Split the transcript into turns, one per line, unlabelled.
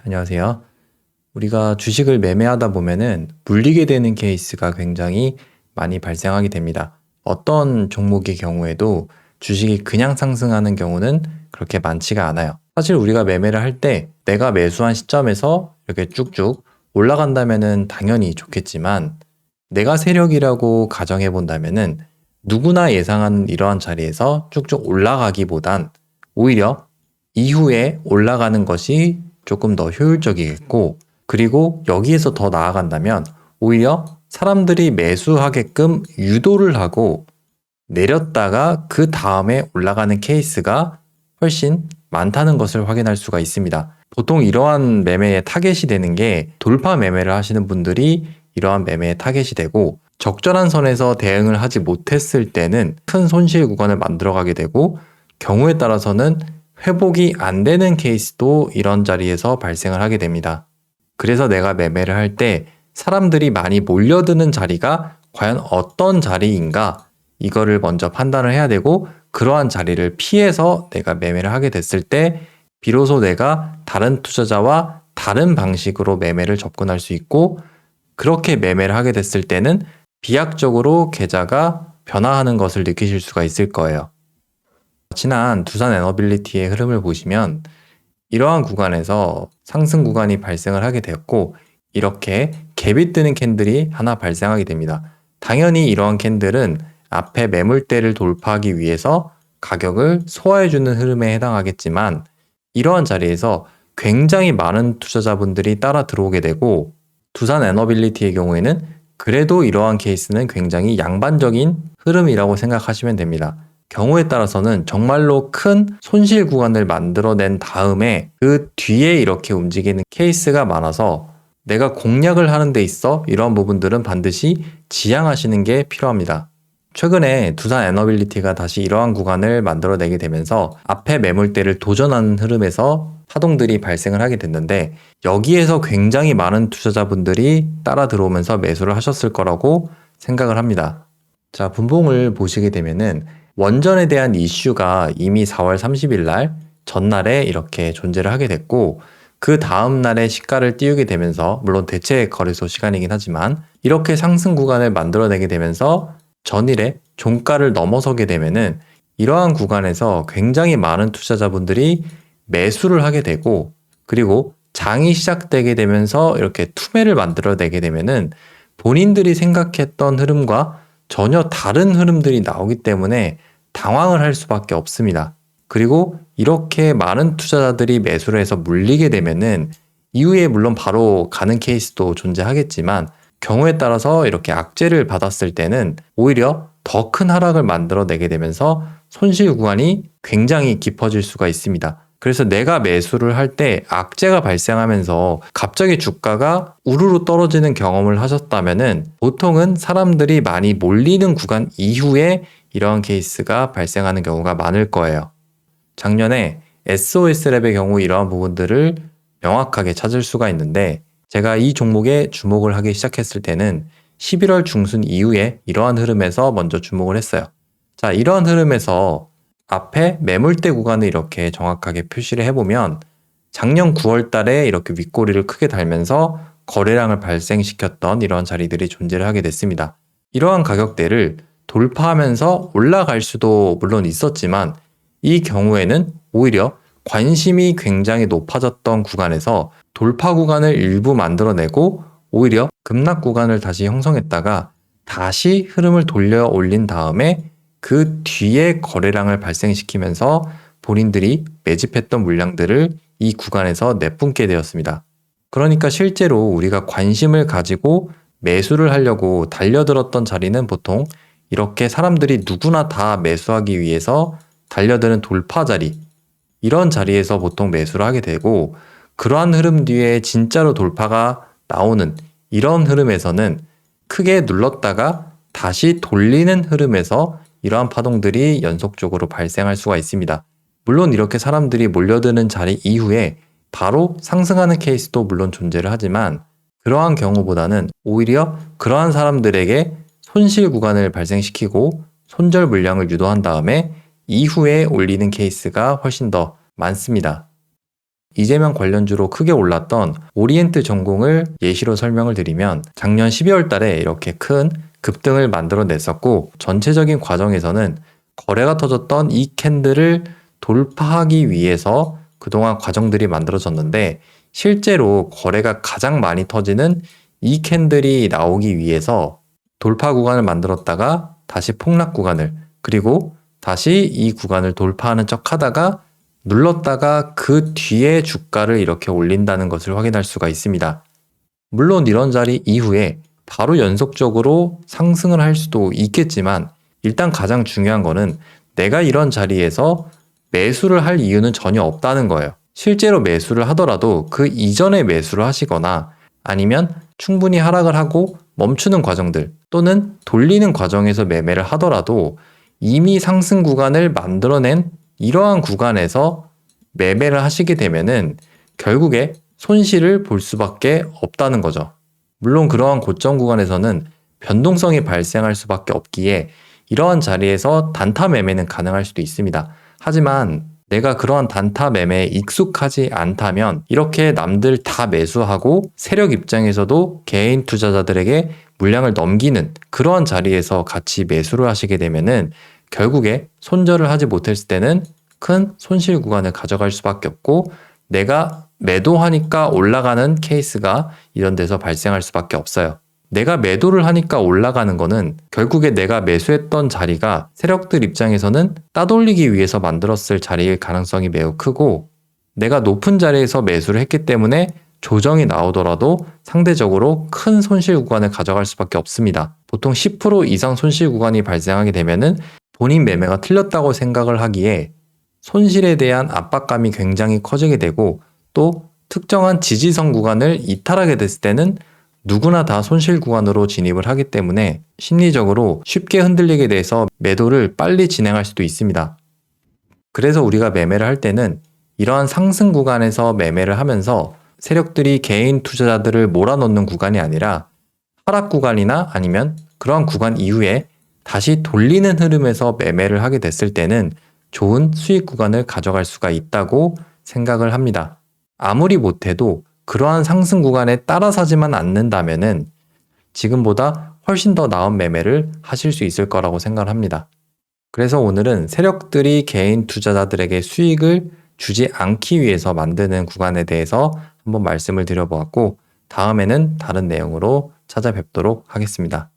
안녕하세요. 우리가 주식을 매매하다 보면은 물리게 되는 케이스가 굉장히 많이 발생하게 됩니다. 어떤 종목의 경우에도 주식이 그냥 상승하는 경우는 그렇게 많지가 않아요. 사실 우리가 매매를 할 때 내가 매수한 시점에서 이렇게 쭉쭉 올라간다면은 당연히 좋겠지만 내가 세력이라고 가정해 본다면은 누구나 예상하는 이러한 자리에서 쭉쭉 올라가기보단 오히려 이후에 올라가는 것이 조금 더 효율적이겠고, 그리고 여기에서 더 나아간다면 오히려 사람들이 매수하게끔 유도를 하고 내렸다가 그 다음에 올라가는 케이스가 훨씬 많다는 것을 확인할 수가 있습니다. 보통 이러한 매매의 타겟이 되는 게 돌파 매매를 하시는 분들이 이러한 매매의 타겟이 되고, 적절한 선에서 대응을 하지 못했을 때는 큰 손실 구간을 만들어가게 되고, 경우에 따라서는 회복이 안 되는 케이스도 이런 자리에서 발생을 하게 됩니다. 그래서 내가 매매를 할 때 사람들이 많이 몰려드는 자리가 과연 어떤 자리인가, 이거를 먼저 판단을 해야 되고, 그러한 자리를 피해서 내가 매매를 하게 됐을 때 비로소 내가 다른 투자자와 다른 방식으로 매매를 접근할 수 있고, 그렇게 매매를 하게 됐을 때는 비약적으로 계좌가 변화하는 것을 느끼실 수가 있을 거예요. 지난 두산 에너빌리티의 흐름을 보시면 이러한 구간에서 상승 구간이 발생을 하게 되었고, 이렇게 갭이 뜨는 캔들이 하나 발생하게 됩니다. 당연히 이러한 캔들은 앞에 매물대를 돌파하기 위해서 가격을 소화해주는 흐름에 해당하겠지만, 이러한 자리에서 굉장히 많은 투자자분들이 따라 들어오게 되고, 두산 에너빌리티의 경우에는 그래도 이러한 케이스는 굉장히 양반적인 흐름이라고 생각하시면 됩니다. 경우에 따라서는 정말로 큰 손실 구간을 만들어낸 다음에 그 뒤에 이렇게 움직이는 케이스가 많아서 내가 공략을 하는 데 있어 이러한 부분들은 반드시 지양하시는 게 필요합니다. 최근에 두산 에너빌리티가 다시 이러한 구간을 만들어내게 되면서 앞에 매물대를 도전하는 흐름에서 파동들이 발생을 하게 됐는데, 여기에서 굉장히 많은 투자자분들이 따라 들어오면서 매수를 하셨을 거라고 생각을 합니다. 자, 분봉을 보시게 되면은 원전에 대한 이슈가 이미 4월 30일 날 전날에 이렇게 존재를 하게 됐고, 그 다음 날에 시가를 띄우게 되면서, 물론 대체 거래소 시간이긴 하지만 이렇게 상승 구간을 만들어내게 되면서 전일에 종가를 넘어서게 되면은 이러한 구간에서 굉장히 많은 투자자분들이 매수를 하게 되고, 그리고 장이 시작되게 되면서 이렇게 투매를 만들어내게 되면은 본인들이 생각했던 흐름과 전혀 다른 흐름들이 나오기 때문에 당황을 할 수밖에 없습니다. 그리고 이렇게 많은 투자자들이 매수를 해서 물리게 되면은 이후에 물론 바로 가는 케이스도 존재하겠지만, 경우에 따라서 이렇게 악재를 받았을 때는 오히려 더 큰 하락을 만들어내게 되면서 손실 구간이 굉장히 깊어질 수가 있습니다. 그래서 내가 매수를 할 때 악재가 발생하면서 갑자기 주가가 우르르 떨어지는 경험을 하셨다면은 보통은 사람들이 많이 몰리는 구간 이후에 이러한 케이스가 발생하는 경우가 많을 거예요. 작년에 SOS랩의 경우 이러한 부분들을 명확하게 찾을 수가 있는데, 제가 이 종목에 주목을 하기 시작했을 때는 11월 중순 이후에 이러한 흐름에서 먼저 주목을 했어요. 자, 이러한 흐름에서 앞에 매물대 구간을 이렇게 정확하게 표시를 해보면 작년 9월 달에 이렇게 윗꼬리를 크게 달면서 거래량을 발생시켰던 이러한 자리들이 존재를 하게 됐습니다. 이러한 가격대를 돌파하면서 올라갈 수도 물론 있었지만, 이 경우에는 오히려 관심이 굉장히 높아졌던 구간에서 돌파 구간을 일부 만들어내고 오히려 급락 구간을 다시 형성했다가 다시 흐름을 돌려 올린 다음에 그 뒤에 거래량을 발생시키면서 본인들이 매집했던 물량들을 이 구간에서 내뿜게 되었습니다. 그러니까 실제로 우리가 관심을 가지고 매수를 하려고 달려들었던 자리는 보통 이렇게 사람들이 누구나 다 매수하기 위해서 달려드는 돌파 자리, 이런 자리에서 보통 매수를 하게 되고, 그러한 흐름 뒤에 진짜로 돌파가 나오는 이런 흐름에서는 크게 눌렀다가 다시 돌리는 흐름에서 이러한 파동들이 연속적으로 발생할 수가 있습니다. 물론 이렇게 사람들이 몰려드는 자리 이후에 바로 상승하는 케이스도 물론 존재를 하지만, 그러한 경우보다는 오히려 그러한 사람들에게 손실 구간을 발생시키고 손절 물량을 유도한 다음에 이후에 올리는 케이스가 훨씬 더 많습니다. 이재명 관련주로 크게 올랐던 오리엔트 전공을 예시로 설명을 드리면 작년 12월 달에 이렇게 큰 급등을 만들어냈었고 전체적인 과정에서는 거래가 터졌던 이 캔들을 돌파하기 위해서 그동안 과정들이 만들어졌는데 실제로 거래가 가장 많이 터지는 이 캔들이 나오기 위해서 돌파 구간을 만들었다가 다시 폭락 구간을 그리고 다시 이 구간을 돌파하는 척 하다가 눌렀다가 그 뒤에 주가를 이렇게 올린다는 것을 확인할 수가 있습니다. 물론 이런 자리 이후에 바로 연속적으로 상승을 할 수도 있겠지만 일단 가장 중요한 거는 내가 이런 자리에서 매수를 할 이유는 전혀 없다는 거예요. 실제로 매수를 하더라도 그 이전에 매수를 하시거나 아니면 충분히 하락을 하고 멈추는 과정들 또는 돌리는 과정에서 매매를 하더라도 이미 상승 구간을 만들어낸 이러한 구간에서 매매를 하시게 되면은 결국에 손실을 볼 수밖에 없다는 거죠. 물론 그러한 고점 구간에서는 변동성이 발생할 수밖에 없기에 이러한 자리에서 단타 매매는 가능할 수도 있습니다. 하지만 내가 그러한 단타 매매에 익숙하지 않다면 이렇게 남들 다 매수하고 세력 입장에서도 개인 투자자들에게 물량을 넘기는 그러한 자리에서 같이 매수를 하시게 되면은 결국에 손절을 하지 못했을 때는 큰 손실 구간을 가져갈 수밖에 없고 내가 매도하니까 올라가는 케이스가 이런 데서 발생할 수밖에 없어요. 내가 매도를 하니까 올라가는 거는 결국에 내가 매수했던 자리가 세력들 입장에서는 따돌리기 위해서 만들었을 자리일 가능성이 매우 크고 내가 높은 자리에서 매수를 했기 때문에 조정이 나오더라도 상대적으로 큰 손실 구간을 가져갈 수밖에 없습니다. 보통 10% 이상 손실 구간이 발생하게 되면은 본인 매매가 틀렸다고 생각을 하기에 손실에 대한 압박감이 굉장히 커지게 되고 또 특정한 지지선 구간을 이탈하게 됐을 때는 누구나 다 손실 구간으로 진입을 하기 때문에 심리적으로 쉽게 흔들리게 돼서 매도를 빨리 진행할 수도 있습니다. 그래서 우리가 매매를 할 때는 이러한 상승 구간에서 매매를 하면서 세력들이 개인 투자자들을 몰아넣는 구간이 아니라 하락 구간이나 아니면 그러한 구간 이후에 다시 돌리는 흐름에서 매매를 하게 됐을 때는 좋은 수익 구간을 가져갈 수가 있다고 생각을 합니다. 아무리 못해도 그러한 상승 구간에 따라 사지만 않는다면은 지금보다 훨씬 더 나은 매매를 하실 수 있을 거라고 생각을 합니다. 그래서 오늘은 세력들이 개인 투자자들에게 수익을 주지 않기 위해서 만드는 구간에 대해서 한번 말씀을 드려보았고 다음에는 다른 내용으로 찾아뵙도록 하겠습니다.